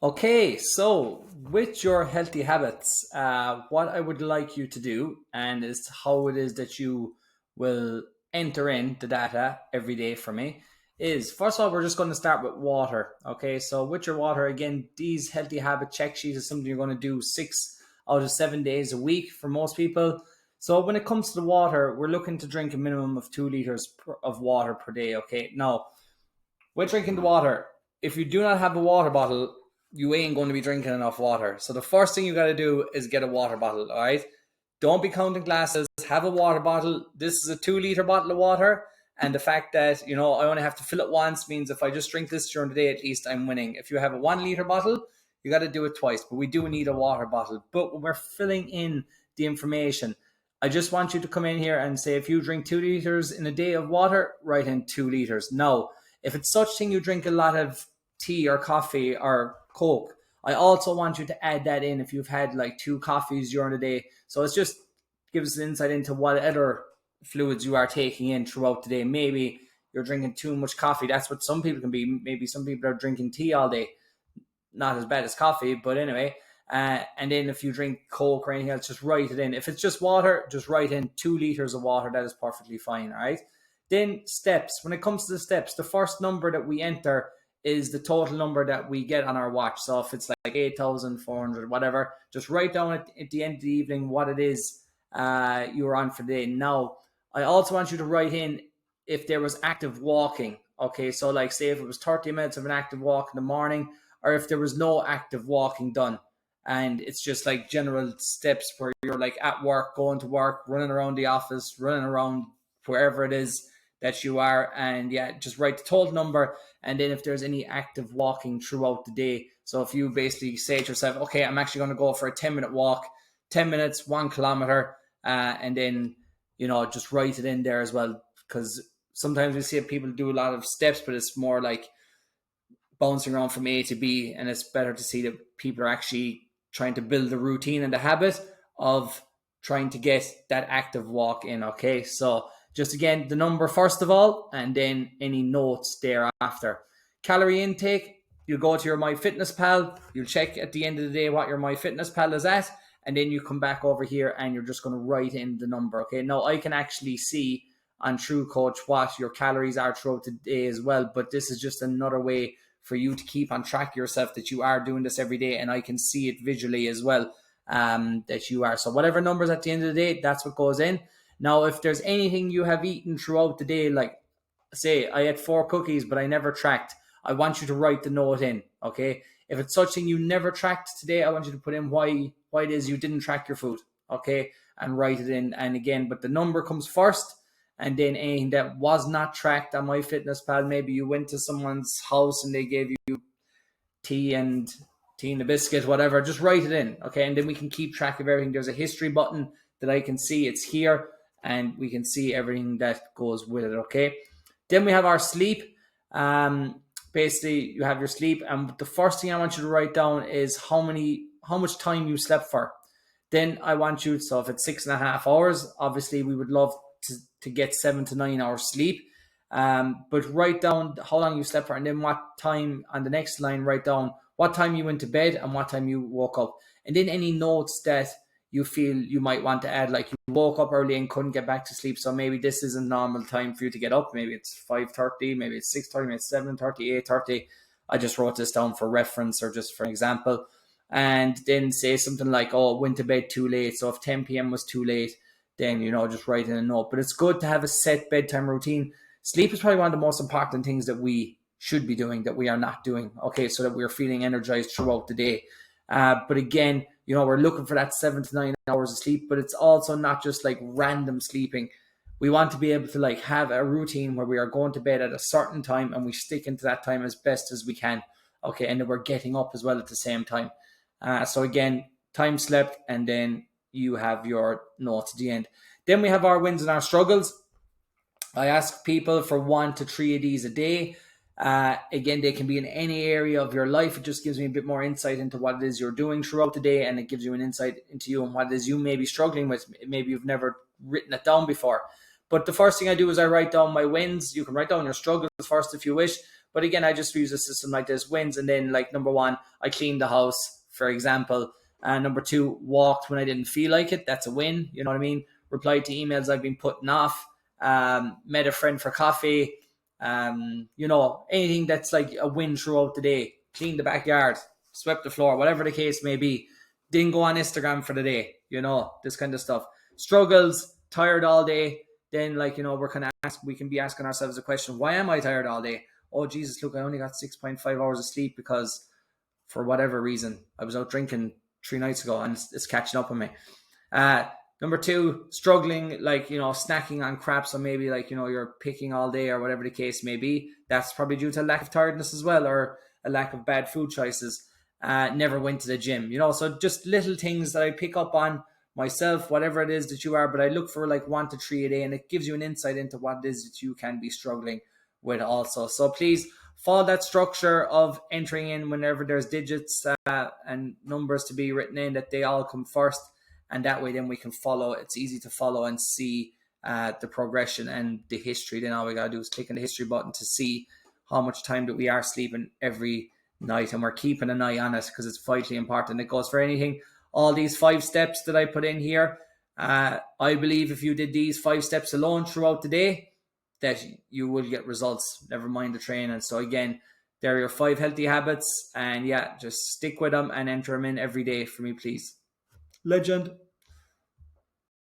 Okay, so with your healthy habits, what I would like you to do, and is how it is that you will enter in the data every day for me, is first of all, we're just going to start with water. Okay, so with your water, again, these healthy habit check sheets is something you're going to do 6 out of 7 days a week for most people. So when it comes to the water, we're looking to drink a minimum of 2 liters of water per day. Okay, now with drinking the water, if you do not have a water bottle, you ain't going to be drinking enough water. So the first thing you got to do is get a water bottle. All right. Don't be counting glasses. Have a water bottle. This is a 2 liter bottle of water. And the fact that, I only have to fill it once means if I just drink this during the day, at least I'm winning. If you have a 1 liter bottle, you got to do it twice. But we do need a water bottle. But when we're filling in the information, I just want you to come in here and say, if you drink 2 liters in a day of water, write in 2 liters. Now, if it's such thing you drink a lot of tea or coffee or Coke, I also want you to add that in if you've had like 2 coffees during the day. So it's just gives us an insight into what other fluids you are taking in throughout the day. Maybe you're drinking too much coffee. That's what some people can be. Maybe some people are drinking tea all day. Not as bad as coffee, but anyway. And then if you drink Coke or anything else, just write it in. If it's just water, just write in 2 liters of water. That is perfectly fine. All right. Then steps. When it comes to the steps, the first number that we enter is the total number that we get on our watch. So if it's like 8,400, whatever, just write down at the end of the evening what it is you're on for the day. Now, I also want you to write in if there was active walking. Okay, so like say if it was 30 minutes of an active walk in the morning, or if there was no active walking done. And it's just like general steps where you're like at work, going to work, running around the office, running around wherever it is that you are. And yeah, just write the total number. And then if there's any active walking throughout the day. So if you basically say to yourself, okay, I'm actually going to go for a 10-minute walk, 10 minutes, 1 kilometer, and then, just write it in there as well. Because sometimes we see people do a lot of steps, but it's more like bouncing around from A to B. And it's better to see that people are actually trying to build the routine and the habit of trying to get that active walk in. Okay, so just again the number first of all, and then any notes thereafter. Calorie intake, you go to your MyFitnessPal, you'll check at the end of the day what your MyFitnessPal is at, and then you come back over here and you're just going to write in the number. Okay, now I can actually see on TrueCoach what your calories are throughout the day as well, but this is just another way for you to keep on track of yourself that you are doing this every day, and I can see it visually as well, that you are. So whatever numbers at the end of the day, that's what goes in. Now, if there's anything you have eaten throughout the day, like say I had 4 cookies, but I never tracked, I want you to write the note in, okay? If it's such thing you never tracked today, I want you to put in why it is you didn't track your food, okay? And write it in. And again, but the number comes first, and then anything that was not tracked on MyFitnessPal, maybe you went to someone's house and they gave you tea and a biscuit, whatever, just write it in, okay? And then we can keep track of everything. There's a history button that I can see, it's here, and we can see everything that goes with it, okay? Then we have our sleep. Basically, you have your sleep, and the first thing I want you to write down is how much time you slept for. Then I want you, so if it's 6.5 hours, obviously we would love to get 7 to 9 hours sleep. But write down how long you slept for, and then what time on the next line, write down what time you went to bed and what time you woke up. And then any notes that you feel you might want to add, like you woke up early and couldn't get back to sleep, so maybe this isn't normal time for you to get up. Maybe it's 5:30, maybe it's 6:30, maybe it's 7:30, 8:30. I just wrote this down for reference or just for example. And then say something like, oh, went to bed too late. So if 10 p.m. was too late, then, just write in a note. But it's good to have a set bedtime routine. Sleep is probably one of the most important things that we should be doing that we are not doing, okay, so that we're feeling energized throughout the day. But again, we're looking for that 7 to 9 hours of sleep, but it's also not just like random sleeping. We want to be able to like have a routine where we are going to bed at a certain time and we stick into that time as best as we can, okay, and then we're getting up as well at the same time. So again, time slept, and then you have your notes at the end. Then we have our wins and our struggles. I ask people for 1 to 3 of these a day. Again, they can be in any area of your life. It just gives me a bit more insight into what it is you're doing throughout the day, and it gives you an insight into you and what it is you may be struggling with. Maybe you've never written it down before. But the first thing I do is I write down my wins. You can write down your struggles first if you wish, But again, I just use a system like this: wins, and then like number one, I cleaned the house, for example. Number two, walked when I didn't feel like it. That's a win. You know what I mean? Replied to emails I've been putting off. Met a friend for coffee. Anything that's like a win throughout the day. Cleaned the backyard, swept the floor, whatever the case may be. Didn't go on Instagram for the day. This kind of stuff. Struggles, tired all day. Then we can be asking ourselves the question, why am I tired all day? Oh, Jesus, look, I only got 6.5 hours of sleep because for whatever reason, I was out drinking 3 nights ago and it's catching up on me. Number two, struggling, snacking on crap. So maybe you're picking all day or whatever the case may be. That's probably due to a lack of tiredness as well, or a lack of bad food choices. Never went to the gym, so just little things that I pick up on myself, whatever it is that you are, but I look for 1 to 3 a day, and it gives you an insight into what it is that you can be struggling with also. So please follow that structure of entering in whenever there's digits and numbers to be written in, that they all come first. And that way then we can follow. It's easy to follow and see the progression and the history. Then all we got to do is click on the history button to see how much time that we are sleeping every night. And we're keeping an eye on it because it's vitally important. It goes for anything. All these 5 steps that I put in here, I believe if you did these 5 steps alone throughout the day, that you will get results, never mind the training. So again, there are your 5 healthy habits. And yeah, just stick with them and enter them in every day for me, please. Legend.